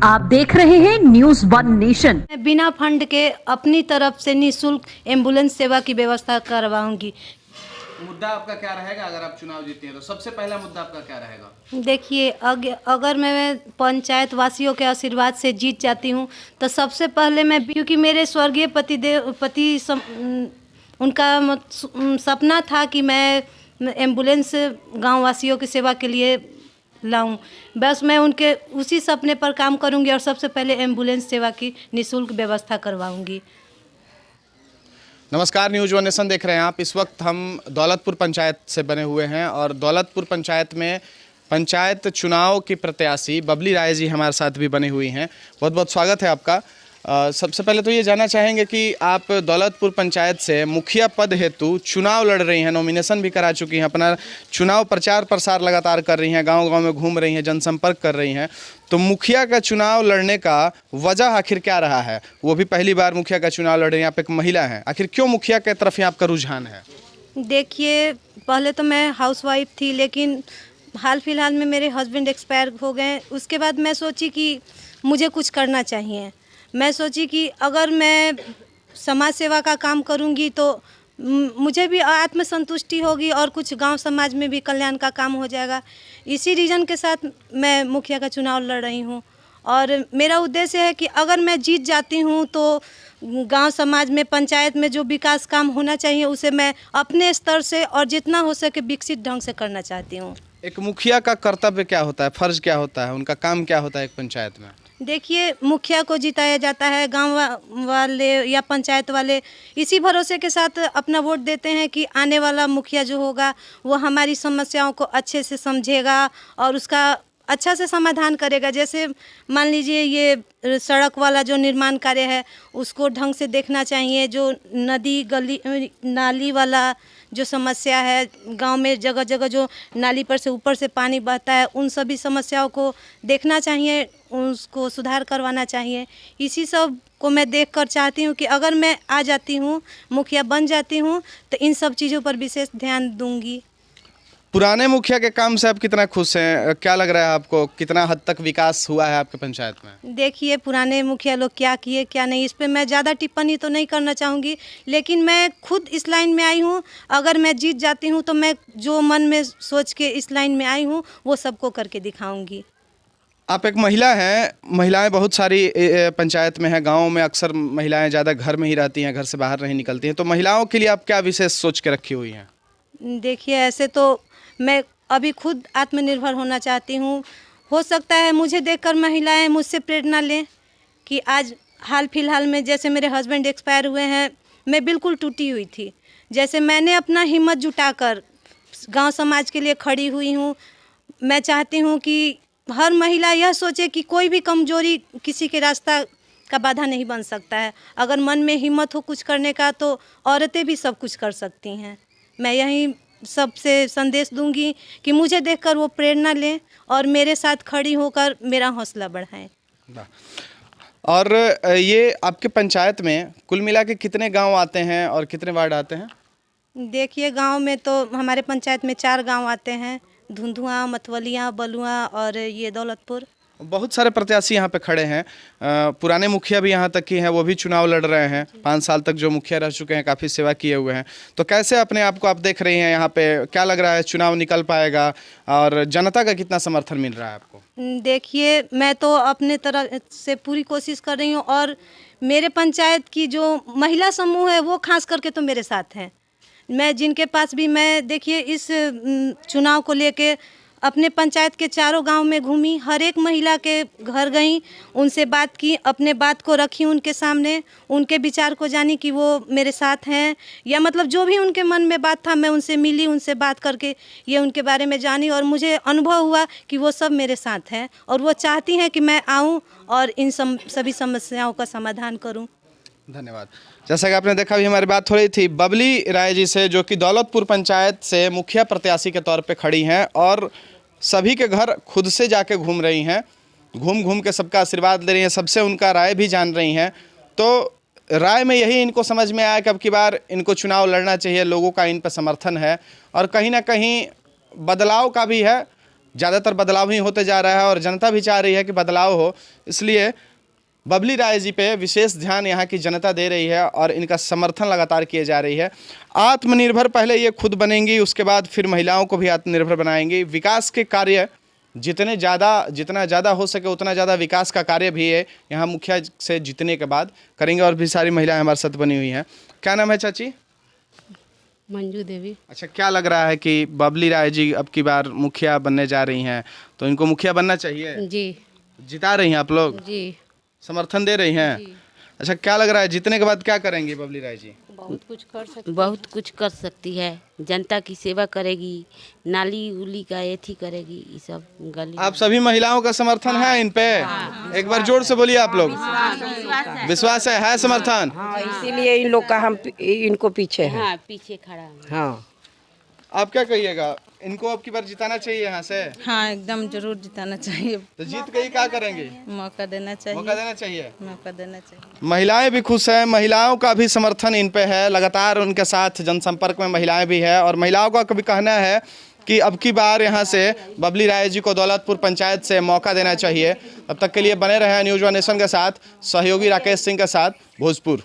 आप देख रहे हैं न्यूज़ वन नेशन। मैं बिना फंड के अपनी तरफ से निःशुल्क एम्बुलेंस सेवा की व्यवस्था करवाऊंगी। मुद्दा आपका क्या रहेगा अगर आप चुनाव जीतते हैं तो? सबसे पहला मुद्दा आपका क्या रहेगा? देखिए, अगर मैं पंचायत वासियों के आशीर्वाद से जीत जाती हूं तो सबसे पहले मैं, क्योंकि मेरे स्वर्गीय उनका सपना था कि मैं एम्बुलेंस गाँव वासियों की सेवा के लिए लाऊं। बस मैं उनके उसी सपने पर काम करूंगी और सबसे पहले एम्बुलेंस सेवा की निःशुल्क व्यवस्था करवाऊंगी। नमस्कार, न्यूज़ वन नेशन देख रहे हैं आप। इस वक्त हम दौलतपुर पंचायत से बने हुए हैं और दौलतपुर पंचायत में पंचायत चुनाव की प्रत्याशी बबली राय जी हमारे साथ भी बनी हुई हैं। बहुत बहुत स्वागत है आपका। सबसे पहले तो ये जानना चाहेंगे कि आप दौलतपुर पंचायत से मुखिया पद हेतु चुनाव लड़ रही हैं, नॉमिनेशन भी करा चुकी हैं, अपना चुनाव प्रचार प्रसार लगातार कर रही हैं, गांव-गांव में घूम रही हैं, जनसंपर्क कर रही हैं। तो मुखिया का चुनाव लड़ने का वजह आखिर क्या रहा है? वो भी पहली बार मुखिया का चुनाव लड़ रही हैं, आप एक महिला हैं, आखिर क्यों मुखिया की तरफ ही आपका रुझान है? देखिए, पहले तो मैं हाउसवाइफ थी, लेकिन हाल फिलहाल में मेरे हस्बैंड एक्सपायर हो गए। उसके बाद मैं सोची कि मुझे कुछ करना चाहिए। मैं सोची कि अगर मैं समाज सेवा का काम करूंगी तो मुझे भी आत्मसंतुष्टि होगी और कुछ गांव समाज में भी कल्याण का काम हो जाएगा। इसी रीज़न के साथ मैं मुखिया का चुनाव लड़ रही हूं और मेरा उद्देश्य है कि अगर मैं जीत जाती हूं तो गांव समाज में, पंचायत में जो विकास काम होना चाहिए उसे मैं अपने स्तर से और जितना हो सके विकसित ढंग से करना चाहती हूँ। एक मुखिया का कर्तव्य क्या होता है, फर्ज क्या होता है, उनका काम क्या होता है एक पंचायत में? देखिए, मुखिया को जिताया जाता है, गांव वाले या पंचायत वाले इसी भरोसे के साथ अपना वोट देते हैं कि आने वाला मुखिया जो होगा वो हमारी समस्याओं को अच्छे से समझेगा और उसका अच्छा से समाधान करेगा। जैसे मान लीजिए ये सड़क वाला जो निर्माण कार्य है उसको ढंग से देखना चाहिए। जो नदी गली नाली वाला जो समस्या है, गांव में जगह जगह जो नाली पर से ऊपर से पानी बहता है, उन सभी समस्याओं को देखना चाहिए, उसको सुधार करवाना चाहिए। इसी सब को मैं देखकर चाहती हूँ कि अगर मैं आ जाती हूँ, मुखिया बन जाती हूँ, तो इन सब चीज़ों पर विशेष ध्यान दूंगी। पुराने मुखिया के काम से आप कितना खुश हैं? क्या लग रहा है आपको, कितना हद तक विकास हुआ है आपके पंचायत में? देखिए, पुराने मुखिया लोग क्या किए क्या नहीं, इस पे मैं ज़्यादा टिप्पणी तो नहीं करना चाहूँगी, लेकिन मैं खुद इस लाइन में आई हूँ। अगर मैं जीत जाती हूँ तो मैं जो मन में सोच के इस लाइन में आई हूँ वो सबको करके दिखाऊँगी। आप एक महिला हैं, महिलाएं बहुत सारी पंचायत में हैं, गाँव में अक्सर महिलाएं ज़्यादा घर में ही रहती हैं, घर से बाहर नहीं निकलती हैं। तो महिलाओं के लिए आप क्या विशेष सोच के रखी हुई हैं? देखिए, ऐसे तो मैं अभी खुद आत्मनिर्भर होना चाहती हूँ। हो सकता है मुझे देखकर महिलाएं मुझसे प्रेरणा लें कि आज हाल फिलहाल में जैसे मेरे हस्बैंड एक्सपायर हुए हैं, मैं बिल्कुल टूटी हुई थी। जैसे मैंने अपना हिम्मत जुटाकर गांव समाज के लिए खड़ी हुई हूँ। मैं चाहती हूँ कि हर महिला यह सोचे कि कोई भी कमजोरी किसी के रास्ता का बाधा नहीं बन सकता है। अगर मन में हिम्मत हो कुछ करने का तो औरतें भी सब कुछ कर सकती हैं। मैं यही सबसे संदेश दूंगी कि मुझे देखकर वो प्रेरणा लें और मेरे साथ खड़ी होकर मेरा हौसला बढ़ाएं। और ये आपके पंचायत में कुल मिला के कितने गांव आते हैं और कितने वार्ड आते हैं? देखिए, गांव में तो हमारे पंचायत में 4 गांव आते हैं, धुंधुआ, मतवलिया, बलुआ और ये दौलतपुर। बहुत सारे प्रत्याशी यहाँ पे खड़े हैं। पुराने मुखिया भी यहाँ तक की हैं, वो भी चुनाव लड़ रहे हैं। 5 साल तक जो मुखिया रह चुके हैं, काफ़ी सेवा किए हुए हैं। तो कैसे अपने आप को आप देख रही हैं यहाँ पे? क्या लग रहा है, चुनाव निकल पाएगा और जनता का कितना समर्थन मिल रहा है आपको? देखिए, मैं तो अपने तरफ से पूरी कोशिश कर रही हूँ और मेरे पंचायत की जो महिला समूह है वो खास करके तो मेरे साथ हैं। मैं जिनके पास भी, मैं देखिए इस चुनाव को लेके अपने पंचायत के चारों गांव में घूमी, हर एक महिला के घर गई, उनसे बात की, अपने बात को रखी उनके सामने, उनके विचार को जानी कि वो मेरे साथ हैं, या मतलब जो भी उनके मन में बात था मैं उनसे मिली, उनसे बात करके ये उनके बारे में जानी और मुझे अनुभव हुआ कि वो सब मेरे साथ हैं और वो चाहती हैं कि मैं आऊँ और इन सभी समस्याओं का समाधान करूँ। धन्यवाद। जैसा कि आपने देखा, भी हमारी बात हो रही थी बबली राय जी से, जो कि दौलतपुर पंचायत से मुखिया प्रत्याशी के तौर पे खड़ी हैं और सभी के घर खुद से जाके घूम रही हैं, घूम घूम के सबका आशीर्वाद ले रही हैं, सबसे उनका राय भी जान रही हैं। तो राय में यही इनको समझ में आया कि अब की बार इनको चुनाव लड़ना चाहिए, लोगों का इन पर समर्थन है और कहीं ना कहीं बदलाव का भी है। ज़्यादातर बदलाव ही होते जा रहा है और जनता भी चाह रही है कि बदलाव हो, इसलिए बबली राय जी पे विशेष ध्यान यहाँ की जनता दे रही है और इनका समर्थन लगातार किए जा रही है। आत्मनिर्भर पहले ये खुद बनेंगी, उसके बाद फिर महिलाओं को भी आत्मनिर्भर बनाएंगी। विकास के कार्य जितना ज़्यादा हो सके उतना ज़्यादा विकास का कार्य भी है यहाँ मुखिया से जीतने के बाद करेंगे। और भी सारी महिलाएं हमारे साथ बनी हुई हैं। क्या नाम है चाची? मंजू देवी। अच्छा, क्या लग रहा है कि बबली राय जी अब की बार मुखिया बनने जा रही हैं, तो इनको मुखिया बनना चाहिए? जी। जिता रही हैं आप लोग? जी। समर्थन दे रही हैं? अच्छा, क्या लग रहा है जीतने के बाद क्या करेंगे बबली राय जी? बहुत कुछ कर सकती है। जनता की सेवा करेगी, नाली उली का एथी करेगी, ये सब गली। आप सभी महिलाओं का समर्थन है इन पे? एक बार जोर से बोलिए आप लोग। विश्वास है समर्थन? हाँ, इसीलिए इन लोग का हम इनको पीछे हैं। हाँ, पीछे खड़ा है। हाँ, आप क्या कहिएगा, इनको अब की बार जिताना चाहिए यहाँ से? हाँ, एकदम जरूर जिताना चाहिए। तो जीत गई क्या करेंगे? मौका देना चाहिए। मौका देना चाहिए। मौका देना चाहिए। महिलाएं भी खुश हैं, महिलाओं का भी समर्थन इन पे है, लगातार उनके साथ जनसंपर्क में महिलाएं भी है और महिलाओं का कभी कहना है कि अब की बार यहाँ से बबली राय जी को दौलतपुर पंचायत से मौका देना चाहिए। तब तक के लिए बने रहे न्यूज़ वन नेशन के साथ, सहयोगी राकेश सिंह के साथ, भोजपुर।